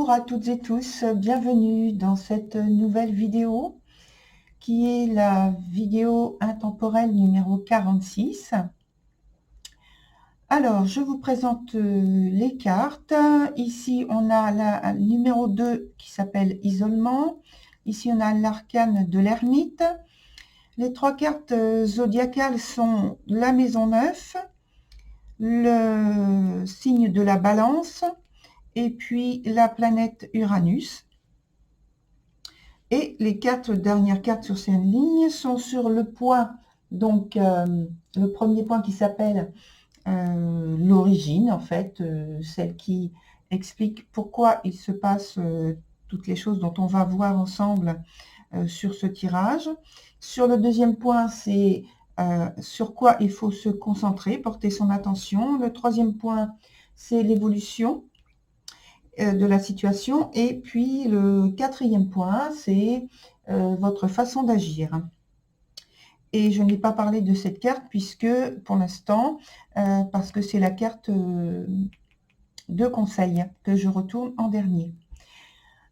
Bonjour à toutes et tous, bienvenue dans cette nouvelle vidéo qui est la vidéo intemporelle numéro 46. Alors, je vous présente les cartes. Ici, on a la numéro 2 qui s'appelle Isolement. Ici, on a l'arcane de l'ermite. Les trois cartes zodiacales sont la maison 9, le signe de la balance et puis la planète Uranus. Et les quatre dernières cartes sur cette ligne sont sur le point, donc le premier point qui s'appelle l'origine, en fait, celle qui explique pourquoi il se passe toutes les choses dont on va voir ensemble sur ce tirage. Sur le deuxième point, c'est sur quoi il faut se concentrer, porter son attention. Le troisième point, c'est l'évolution de la situation. Et puis le quatrième point, c'est votre façon d'agir. Et je n'ai pas parlé de cette carte puisque pour l'instant, parce que c'est la carte de conseil que je retourne en dernier.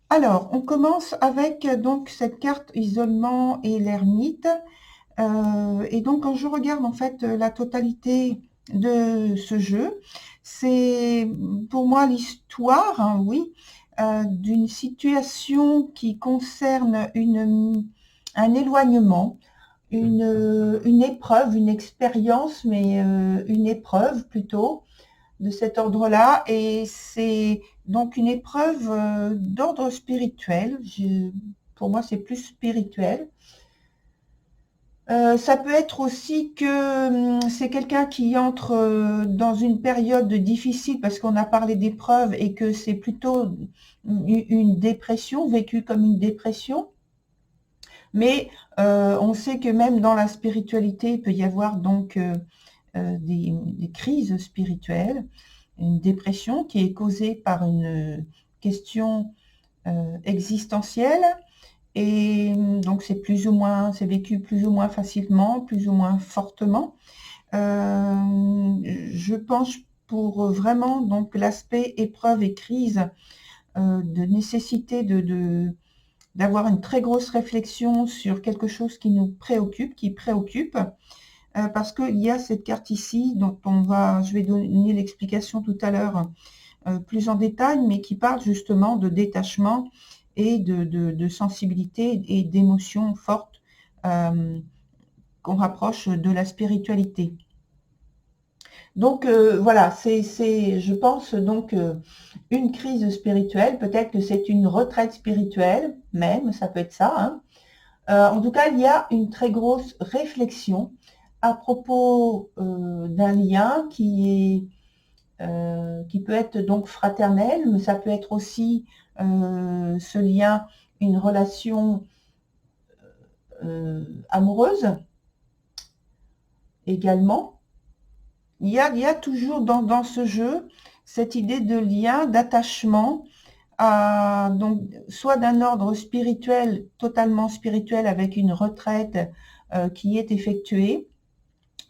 Alors, on commence avec donc cette carte isolement et l'ermite. Et donc, quand je regarde en fait la totalité de ce jeu, c'est pour moi l'histoire, hein, oui, d'une situation qui concerne un éloignement, une épreuve, une expérience, mais une épreuve plutôt de cet ordre-là. Et c'est donc une épreuve d'ordre spirituel. Pour moi, c'est plus spirituel. Ça peut être aussi que c'est quelqu'un qui entre dans une période difficile parce qu'on a parlé d'épreuve et que c'est plutôt une dépression, vécue comme une dépression. Mais on sait que même dans la spiritualité, il peut y avoir donc des crises spirituelles, une dépression qui est causée par une question existentielle. Et donc c'est vécu plus ou moins facilement, plus ou moins fortement. Je pense pour vraiment donc l'aspect épreuve et crise, de nécessité d'avoir une très grosse réflexion sur quelque chose qui nous préoccupe, qui préoccupe, parce qu'il y a cette carte ici dont je vais donner l'explication tout à l'heure plus en détail, mais qui parle justement de détachement et de sensibilité et d'émotions fortes qu'on rapproche de la spiritualité. Donc voilà, c'est, je pense, donc une crise spirituelle, peut-être que c'est une retraite spirituelle, même, ça peut être ça. Hein. En tout cas, il y a une très grosse réflexion à propos d'un lien qui peut être donc fraternel, mais ça peut être aussi ce lien, une relation amoureuse également. Il y a toujours dans ce jeu cette idée de lien, d'attachement, donc soit d'un ordre spirituel, totalement spirituel, avec une retraite qui est effectuée.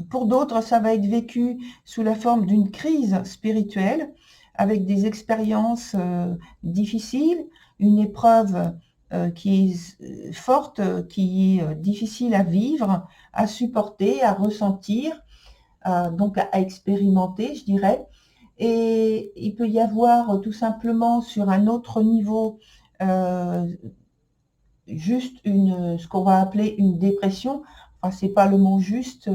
Pour d'autres, ça va être vécu sous la forme d'une crise spirituelle, avec des expériences difficiles, une épreuve qui est forte, qui est difficile à vivre, à supporter, à ressentir, donc à expérimenter, je dirais. Et il peut y avoir tout simplement sur un autre niveau juste ce qu'on va appeler une dépression. Enfin, c'est pas le mot juste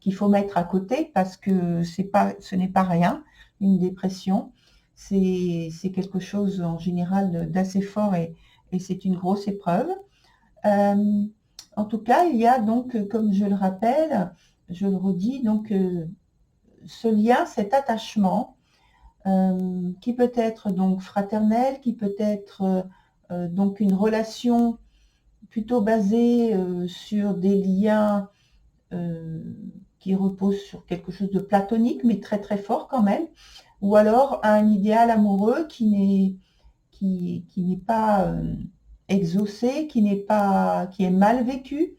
qu'il faut mettre à côté parce que ce n'est pas rien, une dépression. C'est quelque chose en général d'assez fort et c'est une grosse épreuve. En tout cas, il y a donc, comme je le rappelle, je le redis, donc ce lien, cet attachement qui peut être donc fraternel, qui peut être donc une relation plutôt basée sur des liens qui reposent sur quelque chose de platonique, mais très très fort quand même, ou alors un idéal amoureux qui n'est pas exaucé, qui est mal vécu,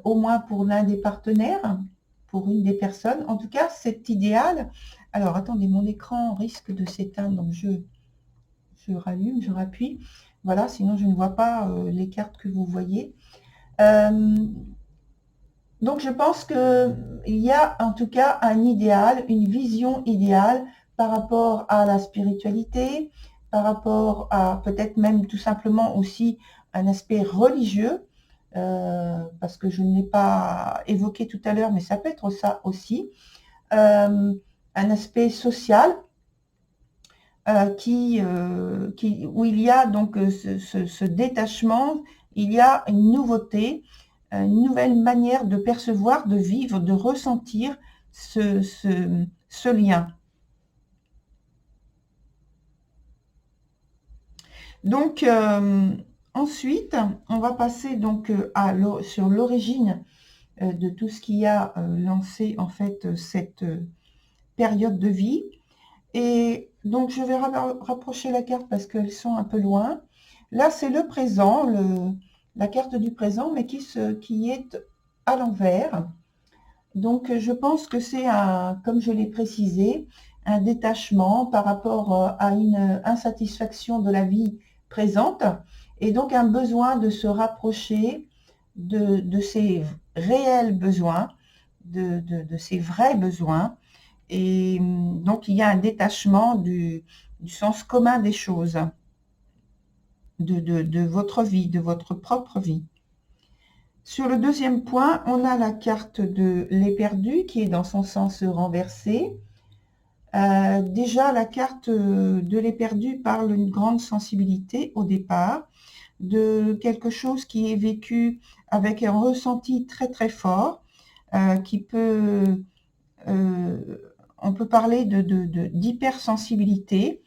au moins pour l'un des partenaires, pour une des personnes. En tout cas, cet idéal. Alors, attendez, mon écran risque de s'éteindre, donc je je rallume, je rappuie. Voilà, sinon je ne vois pas les cartes que vous voyez. Donc je pense qu'il y a en tout cas un idéal, une vision idéale par rapport à la spiritualité, par rapport à peut-être même tout simplement aussi un aspect religieux, parce que je ne l'ai pas évoqué tout à l'heure, mais ça peut être ça aussi. Un aspect social, où il y a donc ce détachement, il y a une nouveauté, une nouvelle manière de percevoir, de vivre, de ressentir ce lien. Donc, ensuite, on va passer donc sur l'origine de tout ce qui a lancé en fait cette période de vie. Et donc, je vais rapprocher la carte parce qu'elles sont un peu loin. Là, c'est le présent, la carte du présent, mais qui est à l'envers. Donc, je pense que c'est, comme je l'ai précisé, un détachement par rapport à une insatisfaction de la vie présente et donc un besoin de se rapprocher de ses réels besoins, de ses vrais besoins. Et donc, il y a un détachement du sens commun des choses, de votre vie, de votre propre vie. Sur le deuxième point, on a la carte de l'éperdu qui est dans son sens renversé. Déjà, la carte de l'éperdu parle d'une grande sensibilité au départ, de quelque chose qui est vécu avec un ressenti très très fort, qui peut... on peut parler d'hypersensibilité,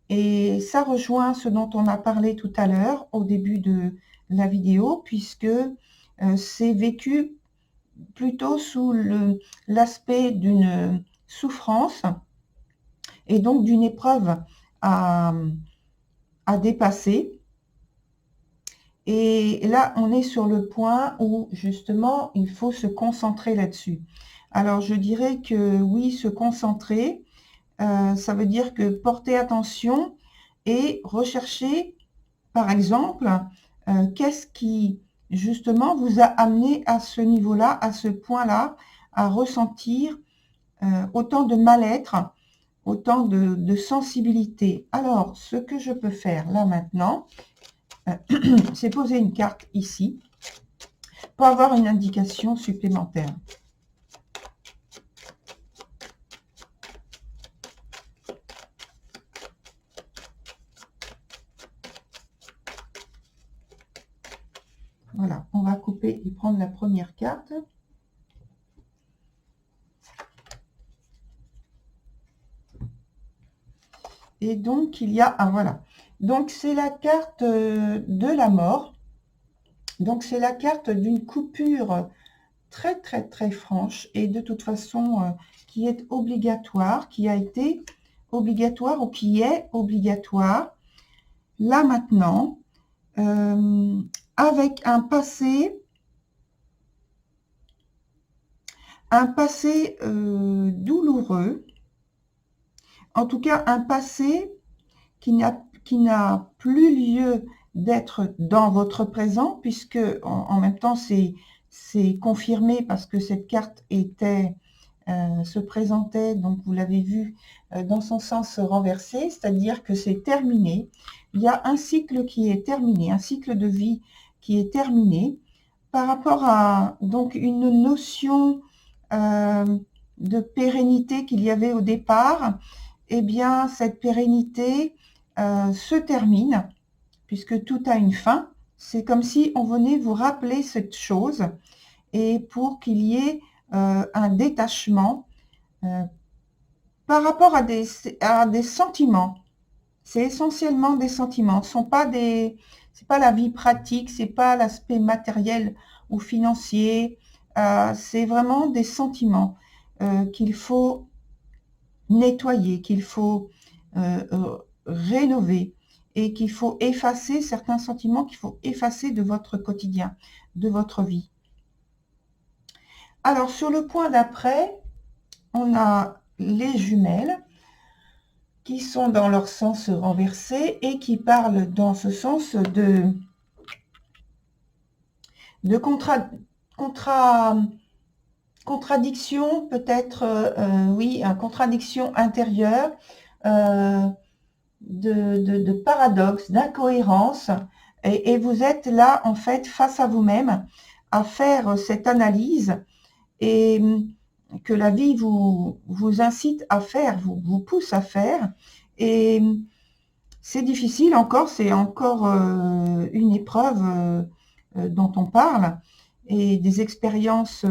et ça rejoint ce dont on a parlé tout à l'heure au début de la vidéo, puisque c'est vécu plutôt sous l'aspect d'une souffrance et donc d'une épreuve à dépasser. Et là, on est sur le point où justement, il faut se concentrer là-dessus. Alors, je dirais que oui, se concentrer, ça veut dire que porter attention et rechercher, par exemple, qu'est-ce qui, justement, vous a amené à ce niveau-là, à ce point-là, à ressentir autant de mal-être, autant de sensibilité. Alors, ce que je peux faire là maintenant, c'est poser une carte ici pour avoir une indication supplémentaire. Voilà, on va couper et prendre la première carte. Et donc, il y a... Ah, voilà. Donc, c'est la carte de la mort. Donc, c'est la carte d'une coupure très, très, très franche et de toute façon, qui est obligatoire, qui a été obligatoire ou qui est obligatoire, là maintenant, avec un passé douloureux, en tout cas un passé qui n'a plus lieu d'être dans votre présent, puisque en même temps c'est confirmé parce que cette carte se présentait, donc vous l'avez vu, dans son sens renversé, c'est-à-dire que c'est terminé. Il y a un cycle qui est terminé, un cycle de vie qui est terminé par rapport à donc une notion de pérennité qu'il y avait au départ. Eh bien, cette pérennité se termine, puisque tout a une fin. C'est comme si on venait vous rappeler cette chose, et pour qu'il y ait un détachement par rapport à des sentiments. C'est essentiellement des sentiments. C'est pas la vie pratique, c'est pas l'aspect matériel ou financier. C'est vraiment des sentiments qu'il faut nettoyer, qu'il faut rénover, et qu'il faut effacer certains sentiments qu'il faut effacer de votre quotidien, de votre vie. Alors, sur le point d'après, on a les jumelles. qui sont dans leur sens renversé et qui parlent dans ce sens de contradiction, peut-être, oui, une contradiction intérieure, de paradoxe, d'incohérence, et vous êtes là, en fait, face à vous-même, à faire cette analyse, et que la vie vous incite à faire, vous pousse à faire, et c'est difficile encore, c'est encore une épreuve dont on parle, et des expériences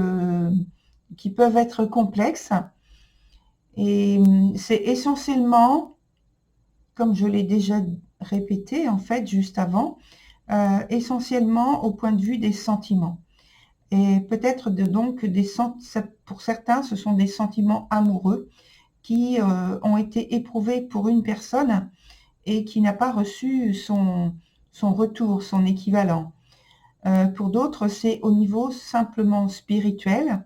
qui peuvent être complexes, et c'est essentiellement, comme je l'ai déjà répété en fait juste avant, essentiellement au point de vue des sentiments. Et peut-être donc pour certains, ce sont des sentiments amoureux qui ont été éprouvés pour une personne et qui n'a pas reçu son retour, son équivalent. Pour d'autres, c'est au niveau simplement spirituel,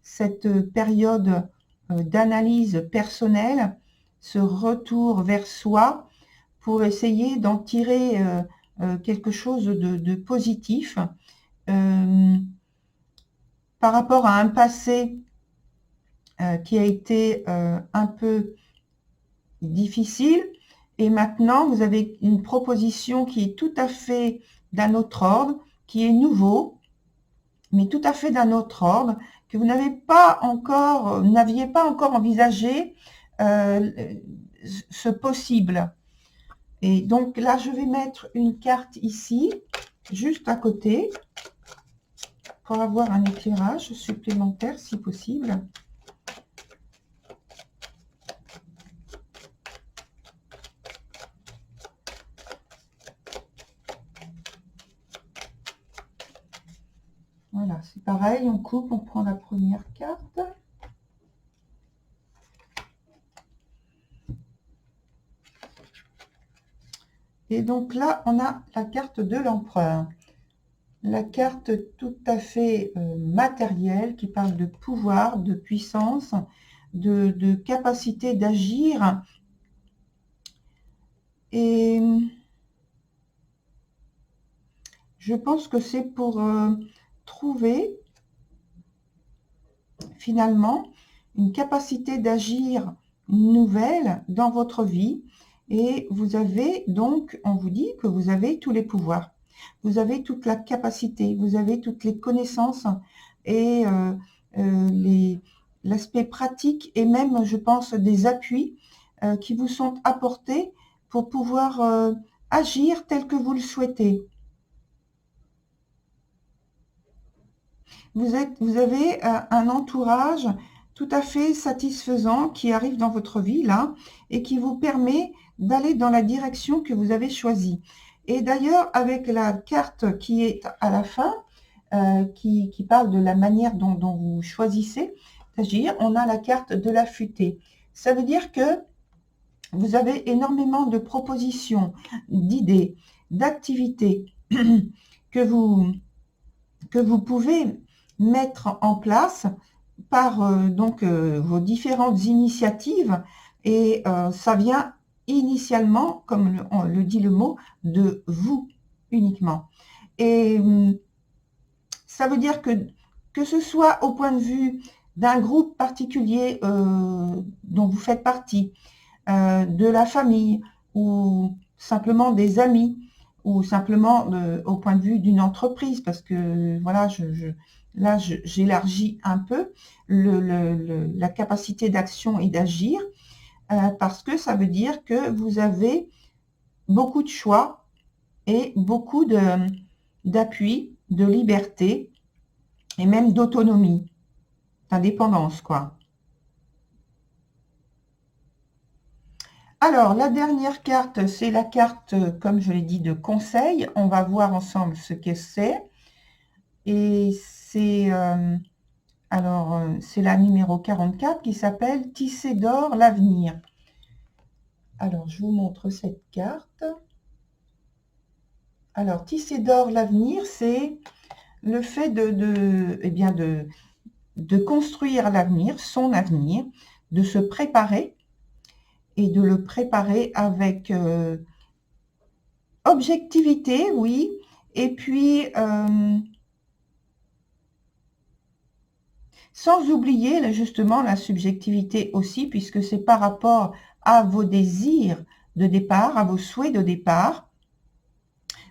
cette période d'analyse personnelle, ce retour vers soi pour essayer d'en tirer quelque chose de positif par rapport à un passé qui a été un peu difficile, et maintenant vous avez une proposition qui est tout à fait d'un autre ordre, qui est nouveau, mais tout à fait d'un autre ordre, que vous n'aviez pas encore envisagé ce possible. Et donc là, je vais mettre une carte ici, juste à côté, pour avoir un éclairage supplémentaire si possible. Voilà, c'est pareil, on coupe, on prend la première carte. Et donc là, on a la carte de l'empereur. La carte tout à fait matérielle qui parle de pouvoir, de puissance, de capacité d'agir. Et je pense que c'est pour trouver finalement une capacité d'agir nouvelle dans votre vie. Et vous avez donc, on vous dit que vous avez tous les pouvoirs. Vous avez toute la capacité, vous avez toutes les connaissances et l'aspect pratique et même, je pense, des appuis qui vous sont apportés pour pouvoir agir tel que vous le souhaitez. Vous avez un entourage tout à fait satisfaisant qui arrive dans votre vie là et qui vous permet d'aller dans la direction que vous avez choisie. Et d'ailleurs, avec la carte qui est à la fin, qui parle de la manière dont vous choisissez d'agir, on a la carte de la futaie. Ça veut dire que vous avez énormément de propositions, d'idées, d'activités que vous pouvez mettre en place par vos différentes initiatives, et ça vient initialement, comme le dit le mot, de vous uniquement. Et ça veut dire que ce soit au point de vue d'un groupe particulier dont vous faites partie, de la famille, ou simplement des amis, ou simplement au point de vue d'une entreprise, parce que voilà, là j'élargis un peu la capacité d'action et d'agir, parce que ça veut dire que vous avez beaucoup de choix et beaucoup d'appui, de liberté et même d'autonomie, d'indépendance, quoi. Alors, la dernière carte, c'est la carte, comme je l'ai dit, de conseil. On va voir ensemble ce que c'est. Et c'est c'est la numéro 44 qui s'appelle « Tisser d'or l'avenir ». Alors, je vous montre cette carte. Alors, tisser d'or l'avenir, c'est le fait de construire l'avenir, son avenir, de se préparer et de le préparer avec objectivité, oui, et puis sans oublier justement la subjectivité aussi, puisque c'est par rapport à vos désirs de départ, à vos souhaits de départ,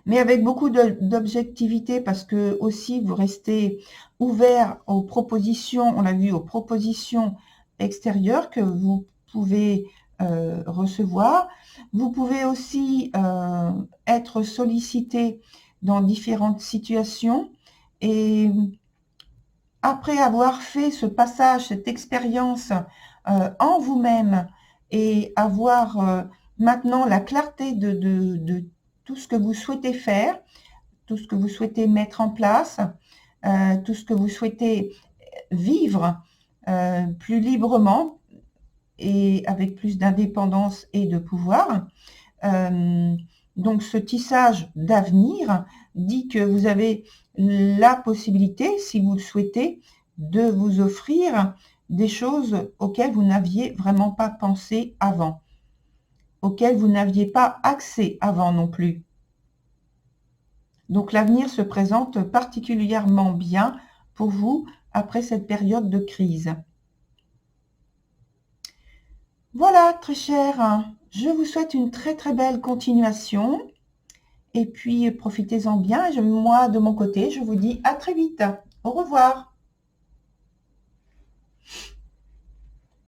mais avec beaucoup d'objectivité, parce que aussi vous restez ouvert aux propositions, on l'a vu, aux propositions extérieures que vous pouvez recevoir. Vous pouvez aussi être sollicité dans différentes situations, et après avoir fait ce passage, cette expérience en vous-même, et avoir maintenant la clarté de tout ce que vous souhaitez faire, tout ce que vous souhaitez mettre en place, tout ce que vous souhaitez vivre plus librement et avec plus d'indépendance et de pouvoir. Donc ce tissage d'avenir dit que vous avez la possibilité, si vous le souhaitez, de vous offrir des choses auxquelles vous n'aviez vraiment pas pensé avant, auxquelles vous n'aviez pas accès avant non plus. Donc l'avenir se présente particulièrement bien pour vous après cette période de crise. Voilà, très cher, je vous souhaite une très très belle continuation. Et puis, profitez-en bien. Moi, de mon côté, je vous dis à très vite. Au revoir.